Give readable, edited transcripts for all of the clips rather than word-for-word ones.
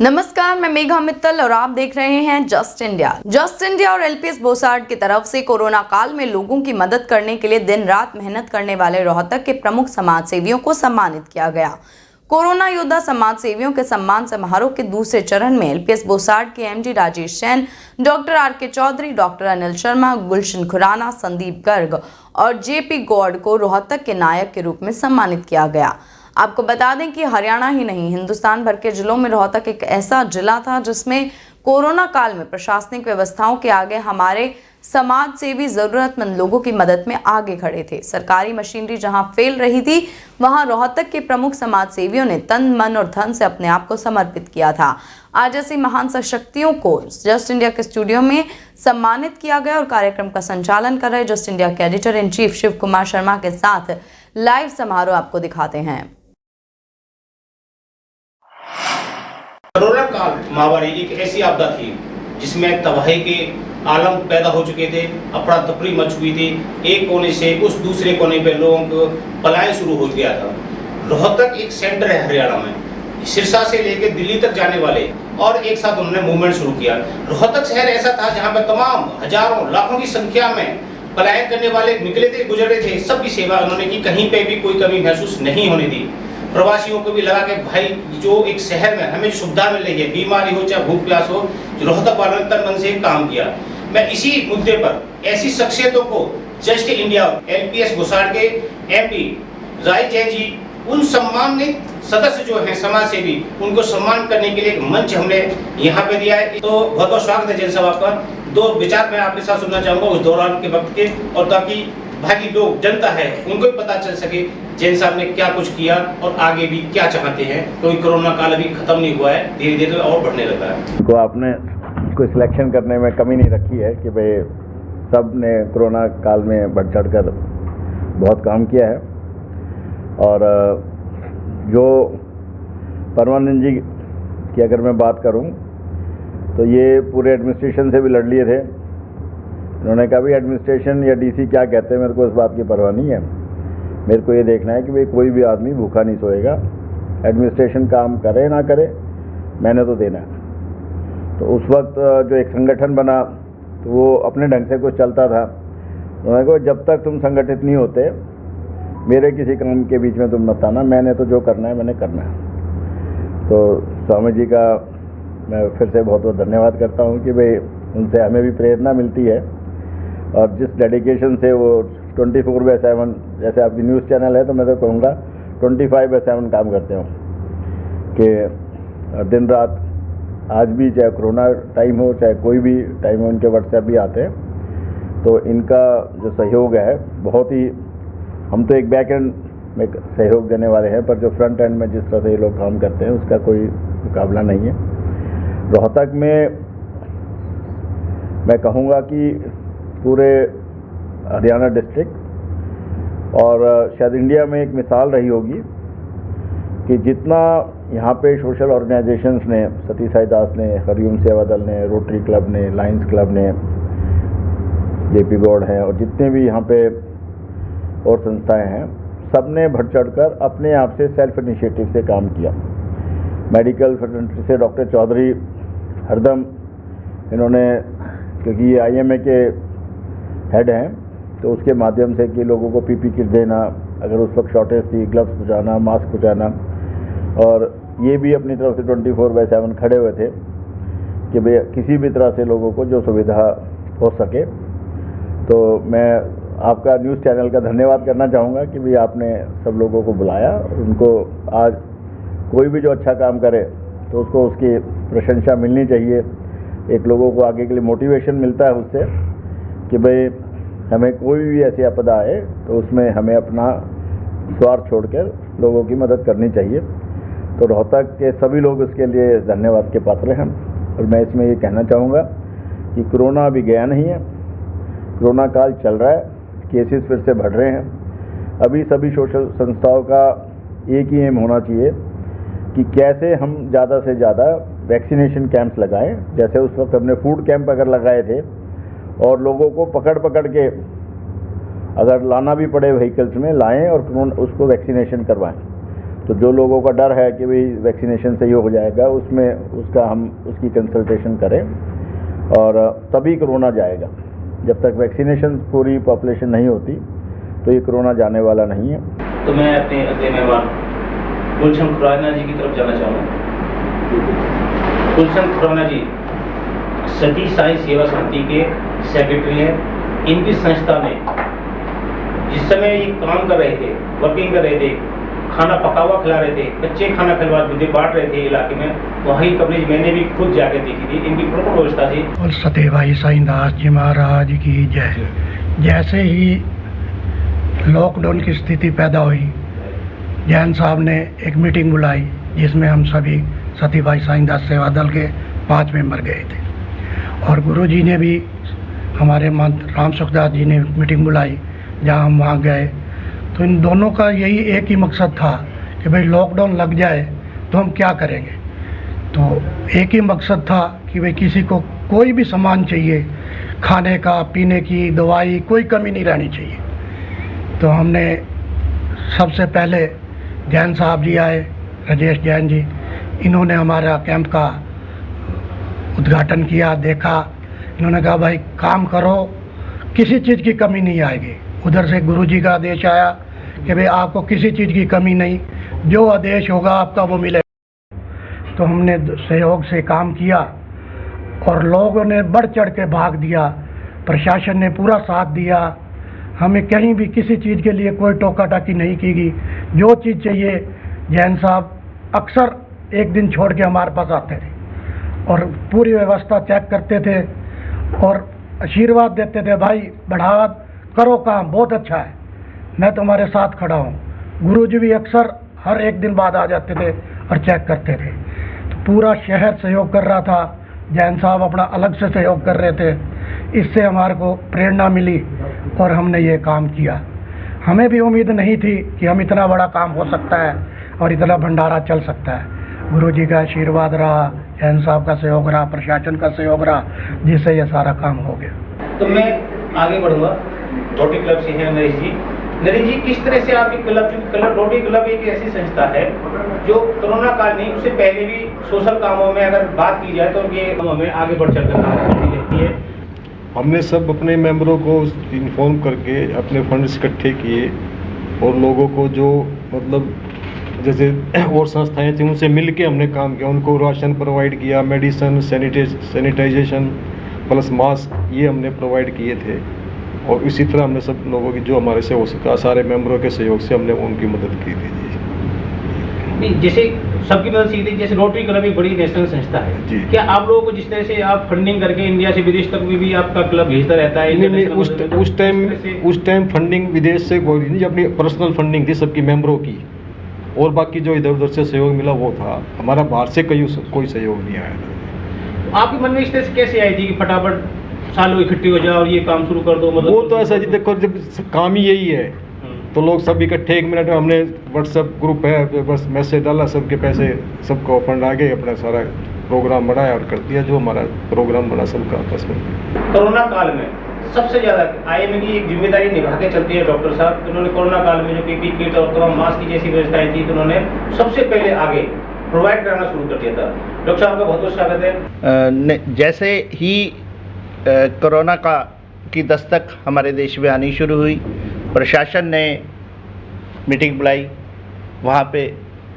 नमस्कार, मैं मेघा मित्तल और आप देख रहे हैं जस्ट इंडिया। जस्ट इंडिया और एलपीएस बोसार्ड की तरफ से कोरोना काल में लोगों की मदद करने के लिए दिन रात मेहनत करने वाले रोहतक के प्रमुख समाज सेवियों को सम्मानित किया गया। कोरोना योद्धा समाज सेवियों के सम्मान समारोह के दूसरे चरण में एलपीएस बोसार्ड के MD Rajesh Jain, doctor R K. Chaudhary, doctor Anil Sharma, Gulshan Khurana, Sandeep Garg और जेपी गौड़ को रोहतक के नायक के रूप में सम्मानित किया गया। आपको बता दें कि हरियाणा ही नहीं, हिंदुस्तान भर के जिलों में रोहतक एक ऐसा जिला था जिसमें कोरोना काल में प्रशासनिक व्यवस्थाओं के आगे हमारे समाज सेवी जरूरतमंद लोगों की मदद में आगे खड़े थे। सरकारी मशीनरी जहां फेल रही थी, वहां रोहतक के प्रमुख समाज सेवियों ने तन, मन और धन से अपने आप को समर्पित किया था। आज ऐसी महान शक्तियों को जस्ट इंडिया के स्टूडियो में सम्मानित किया गया और कार्यक्रम का संचालन कर रहे जस्ट इंडिया के editor in chief Shiv Kumar Sharma के साथ लाइव समारोह आपको दिखाते हैं। कोरोना काल महामारी एक ऐसी आपदा थी जिसमें तबाही के आलम पैदा हो चुके थे, अफरा तफरी मच हुई थी। एक कोने से उस दूसरे कोने पे लोगों को पलायन शुरू हो गया था। रोहतक एक सेंटर है हरियाणा में, सिरसा से लेकर दिल्ली तक जाने वाले, और एक साथ उन्होंने मूवमेंट शुरू किया। रोहतक शहर ऐसा था जहाँ पे तमाम हजारों लाखों की संख्या में पलायन करने वाले निकले थे, गुजरे थे। सबकी सेवा उन्होंने की, कहीं पे भी कोई कमी महसूस नहीं होने दी। प्रवासियों को भी लगा कि भाई जो एक शहर में हमें सुविधा मिल रही है, बीमारी हो चाहे भूख प्यास हो, रोहतक वालों ने तन मन से काम किया। मैं इसी मुद्दे पर ऐसी शख्सियतों को जस्ट इंडिया एलपीएस बोसार्ड के एमडी राजेश जैन जी, उन सम्मानित सदस्य जो हैं समाज सेवी, उनको सम्मान करने के लिए एक मंच हमने यहाँ पे दिया है। तो बहुत बहुत स्वागत है जैन साहब आपका। दो विचार मैं आपके साथ सुनना चाहूंगा उस दौरान के वक्त के, और ताकि बाकी लोग जनता है उनको भी पता चल सके जैन साहब ने क्या कुछ किया और आगे भी क्या चाहते हैं, क्योंकि कोरोना काल अभी खत्म नहीं हुआ है, धीरे धीरे और बढ़ने लगा है। तो आपने कोई सिलेक्शन करने में कमी नहीं रखी है कि भाई सब ने कोरोना काल में बढ़ चढ़ कर बहुत काम किया है। और जो परमानंद जी की अगर मैं बात करूं तो ये पूरे एडमिनिस्ट्रेशन से भी लड़ लिए थे। उन्होंने कहा भी एडमिनिस्ट्रेशन या डीसी क्या कहते हैं, मेरे को इस बात की परवाह नहीं है, मेरे को ये देखना है कि भाई कोई भी आदमी भूखा नहीं सोएगा। एडमिनिस्ट्रेशन काम करे ना करे, मैंने तो देना है। तो उस वक्त जो एक संगठन बना तो वो अपने ढंग से कुछ चलता था। उन्होंने कहा जब तक तुम संगठित नहीं होते मेरे किसी काम के बीच में तुम मत आना, मैंने तो जो करना है मैंने करना है। तो स्वामी जी का मैं फिर से बहुत बहुत धन्यवाद करता हूँ कि भाई उनसे हमें भी प्रेरणा मिलती है, और जिस डेडिकेशन से वो 24/7, जैसे आपकी न्यूज़ चैनल है तो मैं तो कहूँगा 25/7 काम करते हो कि दिन रात, आज भी चाहे कोरोना टाइम हो चाहे कोई भी टाइम हो, उनके व्हाट्सएप भी आते हैं। तो इनका जो सहयोग है बहुत ही, हम तो एक बैक एंड में सहयोग देने वाले हैं, पर जो फ्रंट एंड में जिस तरह से ये लोग काम करते हैं उसका कोई मुकाबला नहीं है। रोहतक में मैं कहूँगा कि पूरे हरियाणा डिस्ट्रिक्ट और शायद इंडिया में एक मिसाल रही होगी कि जितना यहाँ पे सोशल ऑर्गेनाइजेशंस ने, सती साई दास ने, हरिओम सेवा दल ने, रोटरी क्लब ने, लायंस क्लब ने, जेपी गौड़ हैं, और जितने भी यहाँ पे और संस्थाएं हैं, सब ने बढ़ चढ़ कर अपने आप से सेल्फ इनिशिएटिव से काम किया। मेडिकल फैकल्टी से डॉक्टर चौधरी हरदम इन्होंने, क्योंकि ये आईएमए के हेड हैं, तो उसके माध्यम से कि लोगों को पीपी किट देना, अगर उस वक्त शॉर्टेज थी, ग्लव्स पहुँचाना, मास्क पहुँचाना, और ये भी अपनी तरफ से 24/7 खड़े हुए थे कि भाई किसी भी तरह से लोगों को जो सुविधा हो सके। तो मैं आपका न्यूज़ चैनल का धन्यवाद करना चाहूँगा कि भाई आपने सब लोगों को बुलाया। उनको आज कोई भी जो अच्छा काम करे तो उसको उसकी प्रशंसा मिलनी चाहिए। एक लोगों को आगे के लिए मोटिवेशन मिलता है उससे कि भाई हमें कोई भी ऐसी आपदा आए तो उसमें हमें अपना स्वार्थ छोड़कर लोगों की मदद करनी चाहिए। तो रोहतक के सभी लोग इसके लिए धन्यवाद के पात्र हैं। और मैं इसमें ये कहना चाहूँगा कि कोरोना अभी गया नहीं है, कोरोना काल चल रहा है, केसेस फिर से बढ़ रहे हैं। अभी सभी सोशल संस्थाओं का एक ही एम होना चाहिए कि कैसे हम ज़्यादा से ज़्यादा वैक्सीनेशन कैंप्स लगाएं। जैसे उस वक्त हमने फूड कैंप अगर लगाए थे और लोगों को पकड़ पकड़ के अगर लाना भी पड़े व्हीकल्स में लाएं और उसको वैक्सीनेशन करवाएं, तो जो लोगों का डर है कि भाई वैक्सीनेशन से ही हो जाएगा, उसमें हम उसकी कंसल्टेशन करें और तभी कोरोना जाएगा। जब तक वैक्सीनेशन पूरी पॉपुलेशन नहीं होती तो ये कोरोना जाने वाला नहीं है। तो मैं अपने अगले मेहमान गुलशन खुराना जी की तरफ जाना चाहूँगा। गुलशन खुराना जी सती साई सेवा समिति के सेक्रेटरी हैं। इनकी संस्था में जिस समय ये काम कर रहे थे, वर्किंग कर रहे थे, खाना पका हुआ खिला रहे थे, कच्चे खाना खिलवा बांट रहे थे इलाके में, वही कवरेज मैंने भी खुद जाकर देखी थी। इनकी प्रमुख व्यवस्था थी। और सते भाई साईं दास जी महाराज की जय। जैसे ही लॉकडाउन की स्थिति पैदा हुई, जैन साहब ने एक मीटिंग बुलाई जिसमें हम सभी सती भाई साईं दास सेवा दल के 5 मेंबर गए थे और गुरु जी ने भी, हमारे महंत राम सुखदास जी ने मीटिंग बुलाई जहाँ हम वहाँ गए। तो इन दोनों का यही एक ही मकसद था कि भाई लॉकडाउन लग जाए तो हम क्या करेंगे। तो एक ही मकसद था कि भाई किसी को कोई भी सामान चाहिए, खाने का, पीने की, दवाई, कोई कमी नहीं रहनी चाहिए। तो हमने सबसे पहले जैन साहब जी आए, राजेश जैन जी, इन्होंने हमारा कैंप का उद्घाटन किया, देखा। इन्होंने कहा भाई काम करो, किसी चीज़ की कमी नहीं आएगी। उधर से गुरु जी का आदेश आया कि भाई आपको किसी चीज़ की कमी नहीं, जो आदेश होगा आपका वो मिलेगा। तो हमने सहयोग से काम किया और लोगों ने बढ़ चढ़ के भाग दिया। प्रशासन ने पूरा साथ दिया। हमें कहीं भी किसी चीज़ के लिए कोई टोका टाकी नहीं की गई। जो चीज़ चाहिए जैन साहब अक्सर एक दिन छोड़ के हमारे पास आते थे और पूरी व्यवस्था चेक करते थे और आशीर्वाद देते थे, भाई बढ़ावा करो, काम बहुत अच्छा है, मैं तुम्हारे साथ खड़ा हूँ। गुरु जी भी अक्सर हर एक दिन बाद आ जाते थे और चेक करते थे। तो पूरा शहर सहयोग कर रहा था, जैन साहब अपना अलग से सहयोग कर रहे थे। इससे हमारे को प्रेरणा मिली और हमने ये काम किया। हमें भी उम्मीद नहीं थी कि हम इतना बड़ा काम हो सकता है और इतना भंडारा चल सकता है। गुरु जी का आशीर्वाद रहा, जैन साहब का सहयोग रहा, प्रशासन का सहयोग रहा, जिससे ये सारा काम हो गया। तो मैं आगे बढ़ूंगा। रोटरी क्लब से हैं नरेश जी। नरेश जी, किस तरह से आपकी क्लब रोटरी क्लब एक ऐसी संस्था है जो कोरोना काल नहीं, उससे पहले भी सोशल कामों में अगर बात की जाए तो उनके कामों में आगे बढ़ चढ़ कर काम करती रहती है। हमने सब अपने मेंबरों को इन्फॉर्म करके अपने फंड्स इकट्ठे किए और लोगों को जो मतलब जैसे और संस्थाएं थी उनसे मिल के हमने काम किया। उनको राशन प्रोवाइड किया, मेडिसन, सैनिटाइजेशन प्लस मास्क, ये हमने प्रोवाइड किए थे। और इसी तरह हमने सब लोगों की जो हमारे से हो सका, सारे मेंबरों के सहयोग से हमने उनकी मदद की थी जी। जैसे सबकी मदद सीखी, जैसे रोटरी क्लब एक बड़ी नेशनल संस्था है जी। क्या आप लोगों को जिस तरह से आप फंडिंग करके इंडिया से विदेश तक भी आपका क्लब भेजता रहता है? नहीं, उस टाइम फंडिंग विदेश से कोई नहीं, अपनी पर्सनल फंडिंग थी सबकी मेंबरों की, और बाकी जो इधर उधर से सहयोग मिला वो था। हमारा बाहर से कोई सहयोग नहीं आया था। आपके मन में इस तरह से कैसे आई थी कि फटाफट सालों इकट्ठे हो जाओ और ये काम शुरू कर दो? मतलब वो तो ऐसा जी, देखो जब काम ही यही है तो लोग सब इकट्ठे 1 मिनट में, हमने व्हाट्सएप ग्रुप है, बस मैसेज डाला, सबके पैसे सबको फंड आ गए, अपना सारा प्रोग्राम बनाया और कर दिया। जो हमारा प्रोग्राम बना सबका आपस में। कोरोना काल में सबसे ज़्यादा IMA की एक जिम्मेदारी निभा के चलती है डॉक्टर साहब। उन्होंने कोरोना काल में जो PPE किट और तमाम मास्क की जैसी व्यवस्थाएं थी तो उन्होंने सबसे पहले आगे प्रोवाइड कराना शुरू कर दिया था। डॉक्टर साहब का बहुत बहुत स्वागत है। जैसे ही कोरोना की दस्तक हमारे देश में आनी शुरू हुई, प्रशासन ने मीटिंग बुलाई। वहाँ पे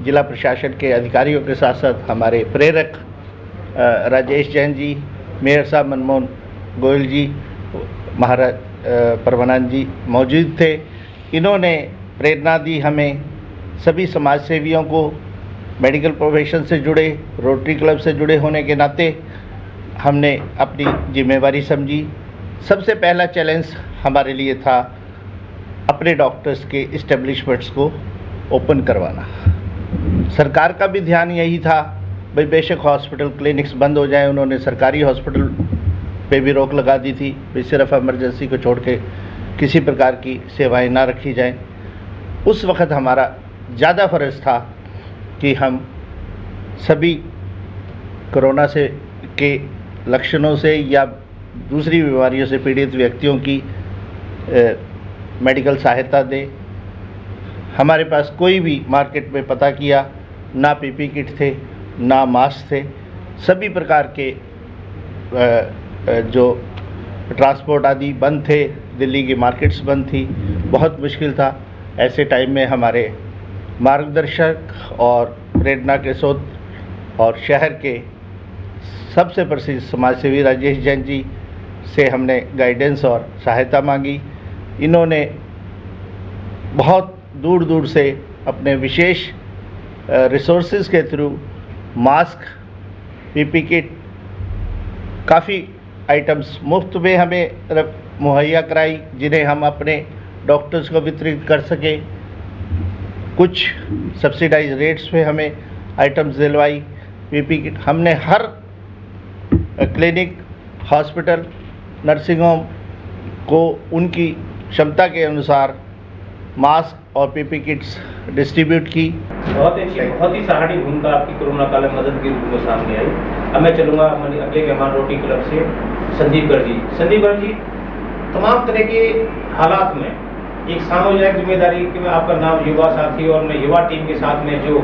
जिला प्रशासन के अधिकारियों के साथ साथ हमारे प्रेरक राजेश जैन जी, मेयर साहब मनमोहन गोयल जी, महाराज परमानंद जी मौजूद थे। इन्होंने प्रेरणा दी हमें, सभी समाज सेवियों को, मेडिकल प्रोफेशन से जुड़े, रोटरी क्लब से जुड़े होने के नाते हमने अपनी जिम्मेवारी समझी। सबसे पहला चैलेंज हमारे लिए था अपने डॉक्टर्स के इस्टेब्लिशमेंट्स को ओपन करवाना। सरकार का भी ध्यान यही था, भाई बेशक हॉस्पिटल क्लिनिक्स बंद हो जाए। उन्होंने सरकारी हॉस्पिटल पे भी रोक लगा दी थी, भाई सिर्फ इमरजेंसी को छोड़ के किसी प्रकार की सेवाएं ना रखी जाएं। उस वक़्त हमारा ज़्यादा फ़र्ज़ था कि हम सभी कोरोना से के लक्षणों से या दूसरी बीमारियों से पीड़ित व्यक्तियों की मेडिकल सहायता दें। हमारे पास कोई भी मार्केट में पता किया, ना पीपी किट थे, ना मास्क थे। सभी प्रकार के जो ट्रांसपोर्ट आदि बंद थे, दिल्ली की मार्केट्स बंद थी, बहुत मुश्किल था। ऐसे टाइम में हमारे मार्गदर्शक और प्रेरणा के स्रोत और शहर के सबसे प्रसिद्ध समाजसेवी राजेश जैन जी से हमने गाइडेंस और सहायता मांगी। इन्होंने बहुत दूर दूर से अपने विशेष रिसोर्सेज के थ्रू मास्क, पीपी किट, काफ़ी आइटम्स मुफ्त में हमें मुहैया कराई, जिन्हें हम अपने डॉक्टर्स को वितरित कर सके। कुछ सब्सिडाइज रेट्स पे हमें आइटम्स दिलवाई। पीपी किट हमने हर क्लिनिक, हॉस्पिटल, नर्सिंग होम को उनकी क्षमता के अनुसार मास्क और पीपी किट्स डिस्ट्रीब्यूट की। बहुत ही सराहनीय भूमिका आपकी कोरोना काल में मदद के रूप में सामने आई। अब मैं चलूँगा हमारे अगले मेहमान रोटरी क्लब से संदीप गर्ग जी। संदीप गर्ग जी, तमाम तरह के हालात में एक सामुदायिक जिम्मेदारी के में आपका नाम युवा साथी और मैं युवा टीम के साथ में जो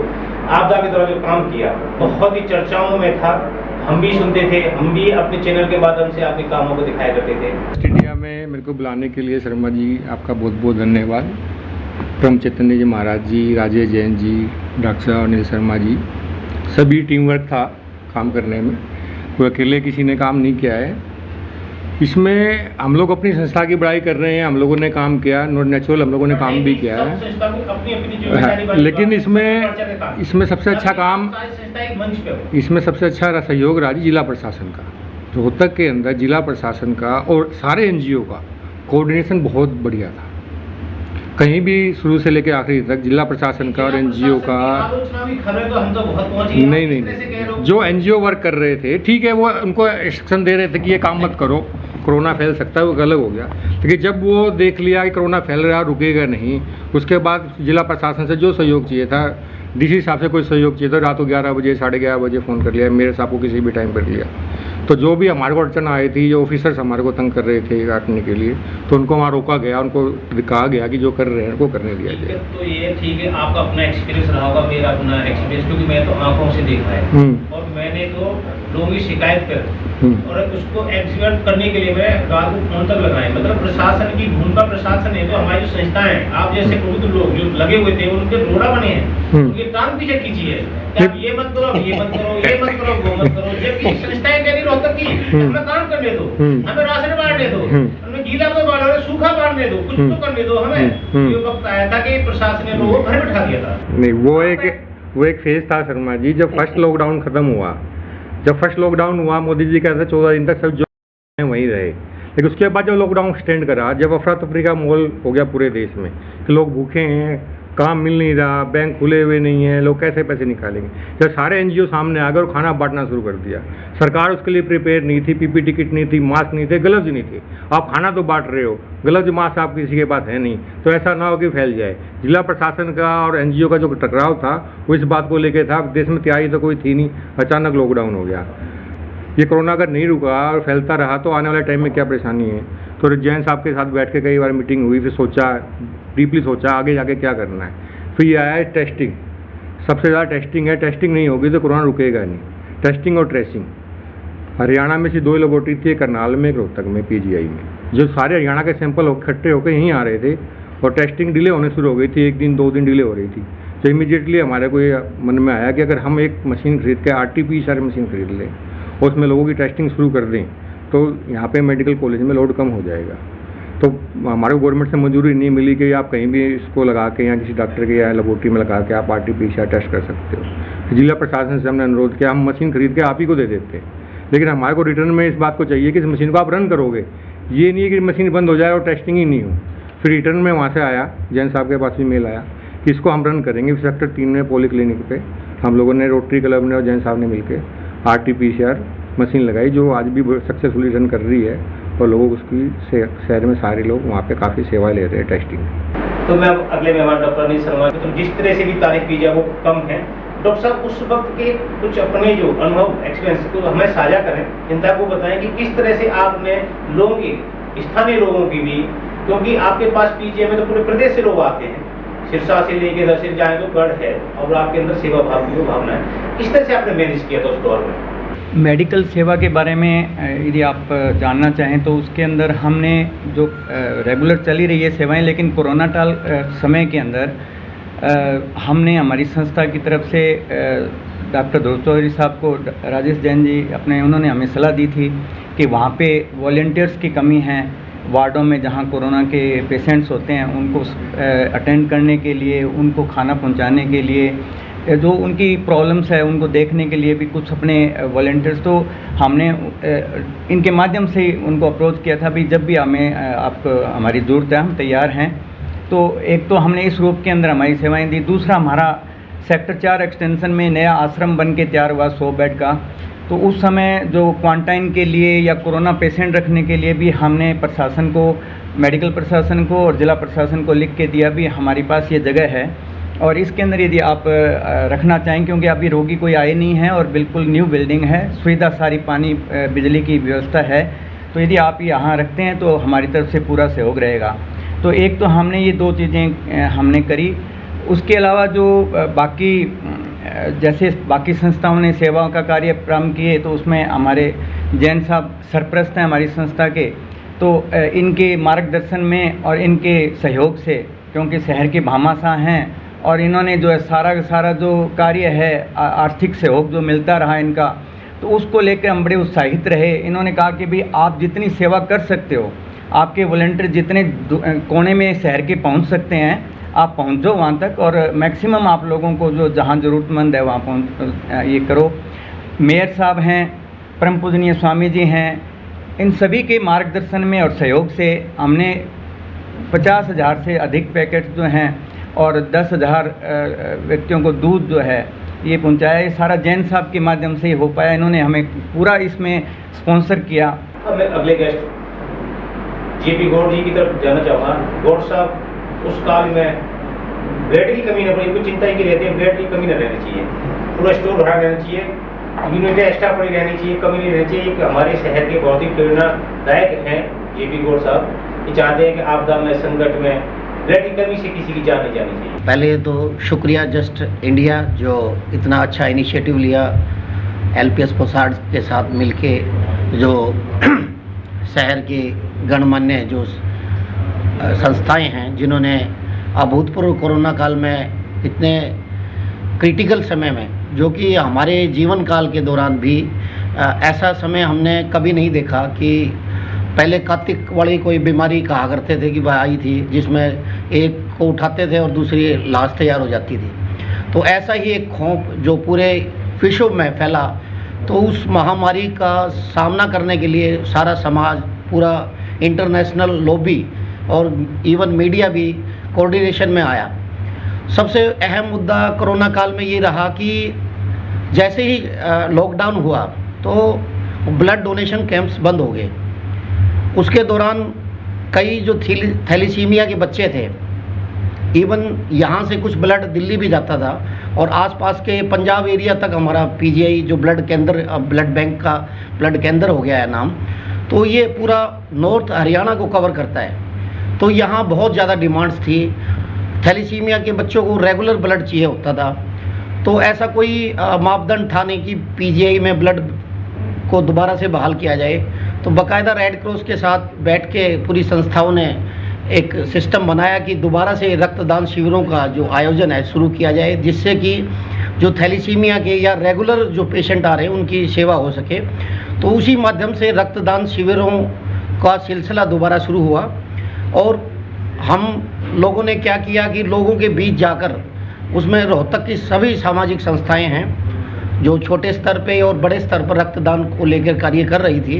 आपदा के दौरान जो काम किया बहुत ही चर्चाओं में था। हम भी सुनते थे, हम भी अपने चैनल के माध्यम से आपके कामों को दिखाया करते थे। इंडिया में मेरे को बुलाने के लिए शर्मा जी आपका बहुत बहुत धन्यवाद। ब्रह्म चैतन्य जी महाराज जी, राजेश जैन जी, डॉक्टर अनिल शर्मा जी, सभी टीम वर्क था काम करने में, कोई अकेले किसी ने काम नहीं किया है। इसमें हम लोग अपनी संस्था की बड़ाई कर रहे हैं, हम लोगों ने काम किया, नॉट नेचुरल हम लोगों ने काम भी किया है। लेकिन इसमें सबसे अच्छा काम, इसमें सबसे अच्छा सहयोग रहा जी जिला प्रशासन का। रोहतक के अंदर जिला प्रशासन का और सारे एनजीओ का कोऑर्डिनेशन बहुत बढ़िया था। कहीं भी शुरू से लेकर आखिरी तक जिला प्रशासन का और एनजीओ का नहीं, जो एनजीओ वर्क कर रहे थे ठीक है, वो उनको इंस्ट्रक्शन दे रहे थे कि ये काम मत करो, कोरोना फैल सकता है, वो अलग हो गया। लेकिन जब वो देख लिया कि कोरोना फैल रहा, रुकेगा नहीं, उसके बाद जिला प्रशासन से जो सहयोग चाहिए था, डीसी साहब से कोई सहयोग चाहिए था, रात को 11 बजे 11:30 बजे फ़ोन कर लिया, मेरे साहब को किसी भी टाइम कर लिया। तो जो भी हमारे को अड़चन आई थी, जो ऑफिसर्स हमारे को तंग कर रहे थे काटने के लिए, तो उनको वहाँ रोका गया, उनको कहा गया कि जो कर रहे हैं उनको करने दिया जाए। तो ये ठीक है, आपका अपना एक्सपीरियंस रहा होगा, मेरा अपना एक्सपीरियंस, क्योंकि मैं तो आंखों से देखा है और मैंने तो लोगों की शिकायत कर और उसको एग्जीक्यूट करने के लिए मैं रात को फोन तक लगाए। मतलब प्रशासन की भूमिका, प्रशासन है तो हमारी जो संस्थाएं, आप जैसे प्रबुद्ध लोग जो लगे हुए थे उनके रोड़ा बने हैं, उनके टांग पीछे कीजिए, आप ये मत करो, ये मत करो, ये मत करो, वो मत करो। जबकि संस्थाएं कह रही रोहतक की हमें काम करने दो, हमें राशन बांटने दो, हमें गीला मत बांटो, सूखा बांटने दो, कुछ तो करने दो हमें। ये वक्त आया था कि प्रशासन ने लोगों को घर बिठा दिया था। नहीं, वो एक फेज था शर्मा जी, जब फर्स्ट लॉकडाउन खत्म हुआ। जब फर्स्ट लॉकडाउन हुआ, मोदी जी कहते 14 दिन तक सब जो वहीं रहे। लेकिन उसके बाद जब लॉकडाउन एक्सटेंड करा, जब अफरा तफरी का माहौल हो गया पूरे देश में कि लोग भूखे हैं, काम मिल नहीं रहा, बैंक खुले हुए नहीं है, लोग कैसे पैसे निकालेंगे, जब सारे एनजीओ सामने आ गए और खाना बांटना शुरू कर दिया। सरकार उसके लिए प्रिपेयर नहीं थी, पीपीटी किट नहीं थी, मास्क नहीं थे, ग्लव्स नहीं थे। आप खाना तो बांट रहे हो, ग्लव्स मास्क आप किसी के पास है नहीं, तो ऐसा ना हो कि फैल जाए। जिला प्रशासन का और एनजीओ का जो टकराव था वो इस बात को लेकर था। देश में तैयारी तो कोई थी नहीं, अचानक लॉकडाउन हो गया। ये कोरोना अगर नहीं रुका और फैलता रहा तो आने वाले टाइम में क्या परेशानी है। तो जैन साहब के साथ बैठ के कई बार मीटिंग हुई, फिर सोचा, डीपली सोचा आगे जाके क्या करना है। फिर ये आया है टेस्टिंग, सबसे ज़्यादा टेस्टिंग है। टेस्टिंग नहीं होगी तो कोरोना रुकेगा नहीं। टेस्टिंग और ट्रेसिंग, हरियाणा में से 2 लेबोरेटरी थी, एक करनाल में, एक रोहतक में, पीजीआई में, जो सारे हरियाणा के सैंपल इकट्ठे होकर यहीं आ रहे थे और टेस्टिंग डिले होने शुरू हो गई थी, 1 दिन 2 दिन डिले हो रही थी। तो इमीडिएटली हमारे को ये मन में आया कि अगर हम एक मशीन खरीद के RT-PCR मशीन खरीद लें, उसमें लोगों की टेस्टिंग शुरू कर दें, तो यहाँ पे मेडिकल कॉलेज में लोड कम हो जाएगा। तो हमारे को गवर्नमेंट से मंजूरी नहीं मिली कि आप कहीं भी इसको लगा के या किसी डॉक्टर के या लेबोरेटरी में लगा के आप RT-PCR टेस्ट कर सकते हो। जिला प्रशासन से हमने अनुरोध किया, हम मशीन खरीद के आप ही को दे देते, लेकिन हमारे को रिटर्न में इस बात को चाहिए कि इस मशीन को आप रन करोगे। ये नहीं है कि मशीन बंद हो जाए और टेस्टिंग ही नहीं हो। फिर रिटर्न में वहाँ से आया, जैन साहब के पास भी मेल आया कि इसको हम रन करेंगे। सेक्टर 3 में पॉली क्लिनिक पे हम लोगों ने, रोटरी क्लब ने और जैन साहब ने मिलकर RT-PCR मशीन लगाई, जो आज भी सक्सेसफुली रन कर रही है और लोग उसकी शहर में सारे लोग वहाँ पे काफ़ी सेवा ले रहे हैं टेस्टिंग। तो मैं अगले मेहमान डॉक्टर अनिल शर्मा, तो जिस तरह से भी तारीफ की जाए वो कम है। डॉक्टर साहब, उस वक्त के कुछ अपने जो अनुभव, एक्सपीरियंस को हमें साझा करें, जनता को बताएं कि किस तरह से आपने लोगों की, स्थानीय लोगों की भी, क्योंकि आपके पास पीजीआई में तो पूरे प्रदेश से लोग आते हैं, सिरसा से लेके दर्शन जाए तो गढ़ है और आपके अंदर सेवा भाव की भावना है, किस तरह से आपने मैनेज किया था उस दौर में? मेडिकल सेवा के बारे में यदि आप जानना चाहें तो उसके अंदर हमने जो रेगुलर चली रही है सेवाएं, लेकिन कोरोना काल समय के अंदर हमने हमारी संस्था की तरफ से डॉक्टर ध्रुव चौधरी साहब को राजेश जैन जी उन्होंने हमें सलाह दी थी कि वहाँ पे वॉलंटियर्स की कमी है, वार्डों में जहाँ कोरोना के पेशेंट्स होते हैं उनको अटेंड करने के लिए, उनको खाना पहुँचाने के लिए, जो उनकी प्रॉब्लम्स है उनको देखने के लिए भी कुछ अपने वॉलंटियर्स, तो हमने इनके माध्यम से उनको अप्रोच किया था भी जब भी हमें हमारी ज़रूरत है हम तैयार हैं। तो एक तो हमने इस रूप के अंदर हमारी सेवाएं दी। दूसरा, हमारा सेक्टर 4 एक्सटेंशन में नया आश्रम बन के तैयार हुआ 100 बेड का, तो उस समय जो क्वारंटाइन के लिए या कोरोना पेशेंट रखने के लिए भी हमने प्रशासन को, मेडिकल प्रशासन को और ज़िला प्रशासन को लिख के दिया भी हमारी पास ये जगह है और इसके अंदर यदि आप रखना चाहें, क्योंकि अभी रोगी कोई आए नहीं है और बिल्कुल न्यू बिल्डिंग है, सुविधा सारी पानी बिजली की व्यवस्था है, तो यदि आप यहाँ रखते हैं तो हमारी तरफ से पूरा सहयोग रहेगा। तो एक तो हमने ये 2 चीज़ें हमने करी। उसके अलावा जो बाकी जैसे बाकी संस्थाओं ने सेवाओं का कार्य प्रारंभ किए, तो उसमें हमारे जैन साहब सरप्रस्त हैं हमारी संस्था के, तो इनके मार्गदर्शन में और इनके सहयोग से, क्योंकि शहर के भामाशाह हैं और इन्होंने जो है सारा का सारा जो कार्य है आर्थिक सहयोग जो मिलता रहा इनका, तो उसको लेकर हम बड़े उत्साहित रहे। इन्होंने कहा कि भाई आप जितनी सेवा कर सकते हो, आपके वॉलंटियर जितने कोने में शहर के पहुंच सकते हैं, आप पहुंचो वहाँ तक और मैक्सिमम आप लोगों को जो जहाँ ज़रूरतमंद है वहाँ पहुँच ये करो। मेयर साहब हैं, परम पूजनीय स्वामी जी हैं, इन सभी के मार्गदर्शन में और सहयोग से हमने 50,000 से अधिक पैकेट जो हैं और 10,000 व्यक्तियों को दूध जो है ये पहुंचाया। ये सारा जैन साहब के माध्यम से ही हो पाया, इन्होंने हमें पूरा इसमें स्पॉन्सर किया। अब मैं अगले गेस्ट जेपी गौड़ जी की तरफ जाना चाहूँगा। गौड़ साहब, उस काल में ब्रेड की कमी न पड़ी, कुछ चिंता ही की रहती है, ब्रेड की कमी न रहनी चाहिए, पूरा स्टोर भरा रहना चाहिए, यूनिटें एक्स्ट्रा पड़ी रहनी चाहिए, कमी नहीं रहनी चाहिए। एक हमारे शहर के बहुत ही प्रेरणादायक हैं जेपी गौड़ साहब, ये चाहते हैं कि आपदा में, संकट में ब्रेड की कमी से किसी की जान नहीं जानी चाहिए। पहले तो शुक्रिया जस्ट इंडिया जो इतना अच्छा इनिशिएटिव लिया, एलपीएस बोसार्ड के साथ मिलके, जो शहर के गणमान्य जो संस्थाएं हैं जिन्होंने अभूतपूर्व कोरोना काल में इतने क्रिटिकल समय में, जो कि हमारे जीवन काल के दौरान भी ऐसा समय हमने कभी नहीं देखा कि पहले कार्तिक वाली कोई बीमारी कहा करते थे कि वह आई थी, जिसमें एक को उठाते थे और दूसरी लाश तैयार हो जाती थी। तो ऐसा ही एक खौफ जो पूरे विश्व में फैला, तो उस महामारी का सामना करने के लिए सारा समाज, पूरा इंटरनेशनल लॉबी और इवन मीडिया भी कोऑर्डिनेशन में आया। सबसे अहम मुद्दा कोरोना काल में ये रहा कि जैसे ही लॉकडाउन हुआ तो ब्लड डोनेशन कैंप्स बंद हो गए। उसके दौरान कई जो थैलीसीमिया के बच्चे थे, इवन यहाँ से कुछ ब्लड दिल्ली भी जाता था और आसपास के पंजाब एरिया तक हमारा पीजीआई जो ब्लड केंद्र, ब्लड बैंक का ब्लड केंद्र हो गया है नाम, तो ये पूरा नॉर्थ हरियाणा को कवर करता है। तो यहाँ बहुत ज़्यादा डिमांड्स थी, थैलीसीमिया के बच्चों को रेगुलर ब्लड चाहिए होता था। तो ऐसा कोई मापदंड था नहीं कि पीजीआई में ब्लड को दोबारा से बहाल किया जाए। तो बाकायदा रेड क्रॉस के साथ बैठ के पूरी संस्थाओं ने एक सिस्टम बनाया कि दोबारा से रक्तदान शिविरों का जो आयोजन है शुरू किया जाए, जिससे कि जो थैलीसीमिया के या रेगुलर जो पेशेंट आ रहे हैं उनकी सेवा हो सके। तो उसी माध्यम से रक्तदान शिविरों का सिलसिला दोबारा शुरू हुआ और हम लोगों ने क्या किया कि लोगों के बीच जाकर, उसमें रोहतक की सभी सामाजिक संस्थाएं हैं जो छोटे स्तर पे और बड़े स्तर पर रक्तदान को लेकर कार्य कर रही थी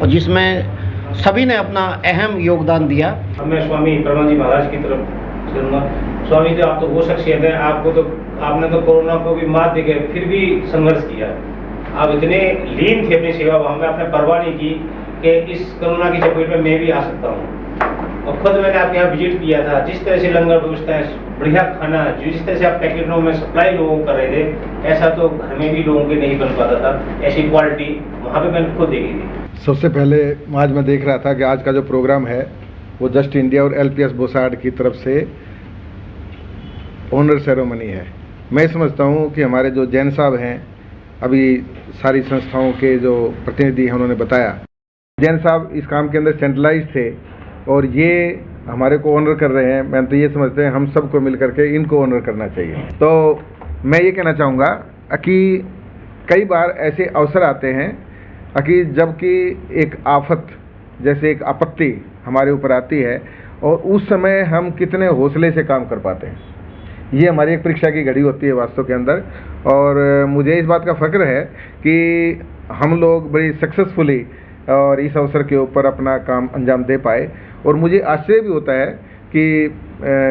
और जिसमें सभी ने अपना अहम योगदान दिया। मैं स्वामी परमानंद जी महाराज की तरफ चलूँगा। स्वामी जी, आप तो वो शख्सियत हैं, आपने तो कोरोना को भी मात देकर फिर भी संघर्ष किया। आप इतने लीन थे अपनी सेवा भाव में, आपने परवाह नहीं की कि इस कोरोना की चपेट में मैं भी आ सकता हूँ। और खुद मैंने आपके यहाँ विजिट किया था, जिस तरह से लंगर व्यवस्था है, बढ़िया खाना, जिस तरह से आप पैकेटों में सप्लाई लोगों को कर रहे थे, ऐसा तो घर में भी लोगों के नहीं बन पाता था। ऐसी क्वालिटी वहाँ पे मैंने खुद देखी थी। सबसे पहले आज मैं देख रहा था कि आज का जो प्रोग्राम है वो जस्ट इंडिया और एलपीएस बोसार्ड की तरफ से ऑनर सेरेमनी है। मैं समझता हूँ कि हमारे जो जैन साहब हैं, अभी सारी संस्थाओं के जो प्रतिनिधि हैं उन्होंने बताया, जैन साहब इस काम के अंदर सेंट्रलाइज थे और ये हमारे को ऑनर कर रहे हैं। मैं तो ये समझते हैं हम सबको मिल करके इनको ऑनर करना चाहिए। तो मैं ये कहना चाहूँगा कि कई बार ऐसे अवसर आते हैं कि जबकि एक आफत जैसे एक आपत्ति हमारे ऊपर आती है और उस समय हम कितने हौसले से काम कर पाते हैं, ये हमारी एक परीक्षा की घड़ी होती है वास्तव के अंदर। और मुझे इस बात का फ़ख्र है कि हम लोग बड़ी सक्सेसफुली और इस अवसर के ऊपर अपना काम अंजाम दे पाए। और मुझे आश्चर्य भी होता है कि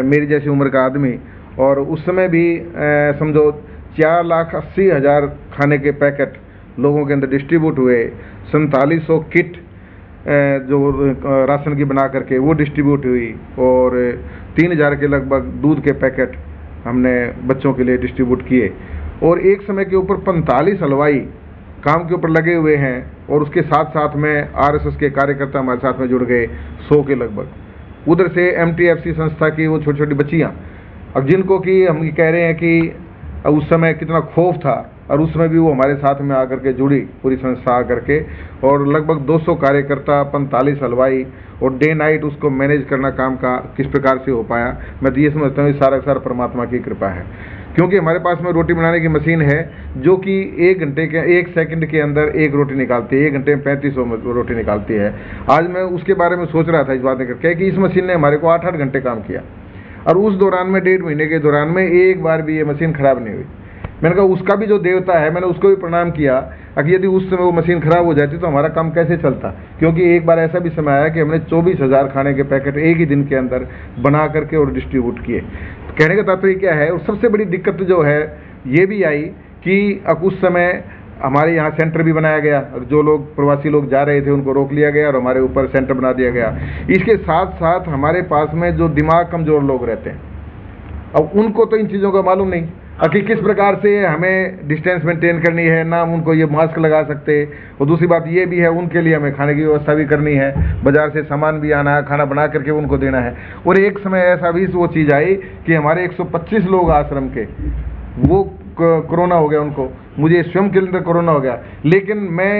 मेरी जैसी उम्र का आदमी, और उस समय भी समझो 4,80,000 खाने के पैकेट लोगों के अंदर डिस्ट्रीब्यूट हुए, 4700 किट जो राशन की बना करके वो डिस्ट्रीब्यूट हुई, और 3,000 के लगभग दूध के पैकेट हमने बच्चों के लिए डिस्ट्रीब्यूट किए। और एक समय के ऊपर 45 हलवाई काम के ऊपर लगे हुए हैं, और उसके साथ साथ में RSS के कार्यकर्ता हमारे साथ में जुड़ गए 100 के लगभग। उधर से MTFC संस्था की वो छोटी छोटी बच्चियाँ, अब जिनको कि हम ये कह रहे हैं कि उस समय कितना खौफ था, और उस समय भी वो हमारे साथ में आकर के जुड़ी पूरी संस्था आकर के, और लगभग 200 कार्यकर्ता, 45 हलवाई, और डे नाइट उसको मैनेज करना काम का किस प्रकार से हो पाया। मैं तो ये समझता हूँ सारा परमात्मा की कृपा है, क्योंकि हमारे पास में रोटी बनाने की मशीन है जो कि 1 सेकंड के अंदर 1 रोटी निकालती है, 1 घंटे में 3500 रोटी निकालती है। आज मैं उसके बारे में सोच रहा था इस बात करके कि इस मशीन ने हमारे को 8-8 घंटे काम किया, और उस दौरान में 1.5 महीने के दौरान में एक बार भी ये मशीन खराब नहीं हुई। मैंने कहा उसका भी जो देवता है, मैंने उसको भी प्रणाम किया कि यदि उस समय वो मशीन खराब हो जाती तो हमारा काम कैसे चलता। क्योंकि एक बार ऐसा भी समय आया कि हमने 24,000 खाने के पैकेट एक ही दिन के अंदर बना करके और डिस्ट्रीब्यूट किए। कहने का तात्पर्य क्या है, और सबसे बड़ी दिक्कत जो है ये भी आई कि अब उस समय हमारे यहाँ सेंटर भी बनाया गया, जो लोग प्रवासी लोग जा रहे थे उनको रोक लिया गया और हमारे ऊपर सेंटर बना दिया गया। इसके साथ साथ हमारे पास में जो दिमाग कमज़ोर लोग रहते हैं, अब उनको तो इन चीज़ों का मालूम नहीं कि किस प्रकार से हमें डिस्टेंस मेंटेन करनी है, ना उनको ये मास्क लगा सकते। और दूसरी बात ये भी है, उनके लिए हमें खाने की व्यवस्था भी करनी है, बाज़ार से सामान भी आना है, खाना बना करके उनको देना है। और एक समय ऐसा भी वो चीज़ आई कि हमारे 125 लोग आश्रम के वो कोरोना हो गया उनको, मुझे स्वयं के अंदर कोरोना हो गया। लेकिन मैं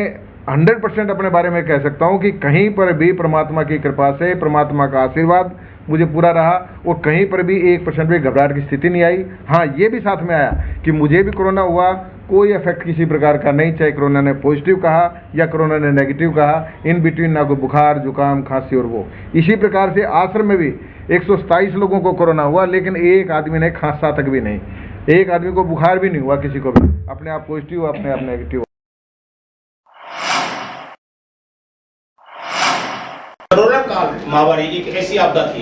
100% अपने बारे में कह सकता हूँ कि कहीं पर भी परमात्मा की कृपा से, परमात्मा का आशीर्वाद मुझे पूरा रहा, और कहीं पर भी 1% भी घबराहट की स्थिति नहीं आई। हाँ, ये भी साथ में आया कि मुझे भी कोरोना हुआ, कोई इफेक्ट किसी प्रकार का नहीं, चाहे कोरोना ने पॉजिटिव कहा या कोरोना ने नेगेटिव कहा, इन बिटवीन ना कोई बुखार, जुकाम, खांसी और वो। इसी प्रकार से आश्रम में भी 127 लोगों को कोरोना हुआ, लेकिन एक आदमी ने खांसा तक भी नहीं, एक आदमी को बुखार भी नहीं हुआ, किसी को भी अपने आप पॉजिटिव, अपने आप नेगेटिव। कोरोना काल महामारी एक ऐसी आपदा थी